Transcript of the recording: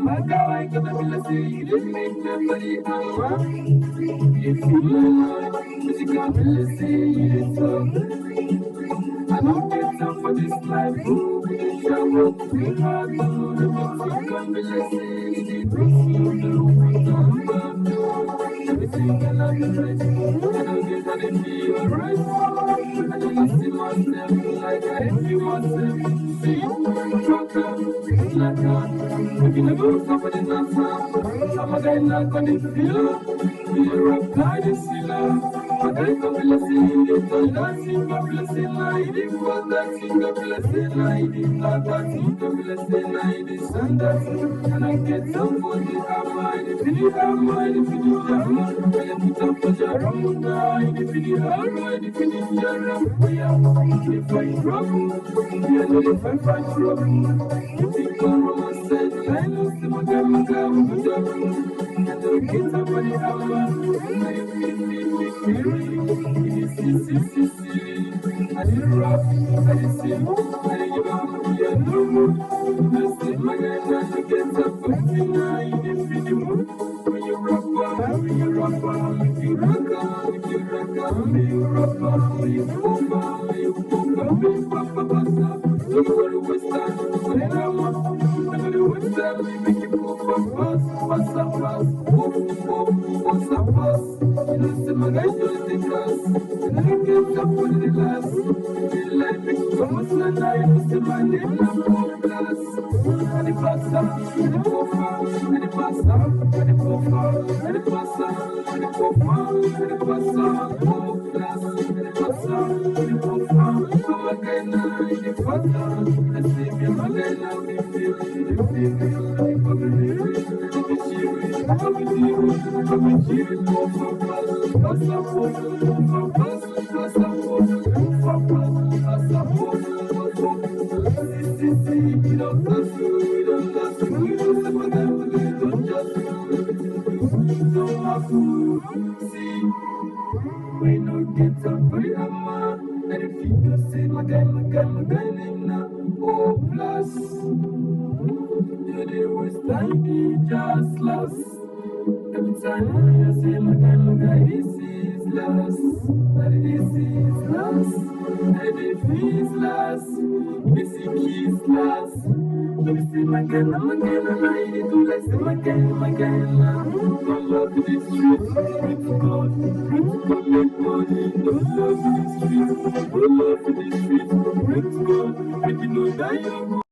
Maga, I got a say you didn't make nobody hammer. You feel my mind, but you can't really say you didn't talk. I don't get time for this life. Shower, we have to the box. You can't really say you didn't everything I love is right. I don't get that it feel right. I don't see myself like I envy myself. See, fuck up, like that. If you never somebody not time, I'm a guy not gonna feel. You're a blind sinner. I don't come to see it. I don't see my blessing. I did what that thing a blessing. I did not that thing a blessing. I did send that. And I get some for the hammer. If you have mine, if you do that, when you put up for your own, if you have mine, if you do your if I drop, you know if I find trouble. If you come from my side, I know see my guy, who's up. And the kids are funny, hammer. I feel I did rough, I did sin, I did give up, yeah, no more. I said, my guy, not to get up, but I didn't feel the mood. When you rock on, if you rock on, if you rock on, if you rock on, if you rock on, if you boom on, if you boom on, if you papa passa. Don't go to West End, when I want, I go to West End, we make you go for pass, pass. You know, see my guy, don't take us. And I get up for the last. Feel like me, come on, and I see my name, I'm for class. And the passa, and the poffa, and the passa, and the poffa, and the passa, and the poffa, and the passa, oh, class, and the passa, and the poffa, come again, and the passa. Let's see me, my guy, now we feel, we no get up for your man, and if you can say my guy, name now, oh, plus. You the worst time, just lost. Every time I say my guy, this is lost. But this is lost. And if he's lost, this is lost. Let me see my guy, and I need to let see my guy, now. Don't love the streets, pray to God, make money. Don't love the streets, don't love the streets, pray to God, make you know that you're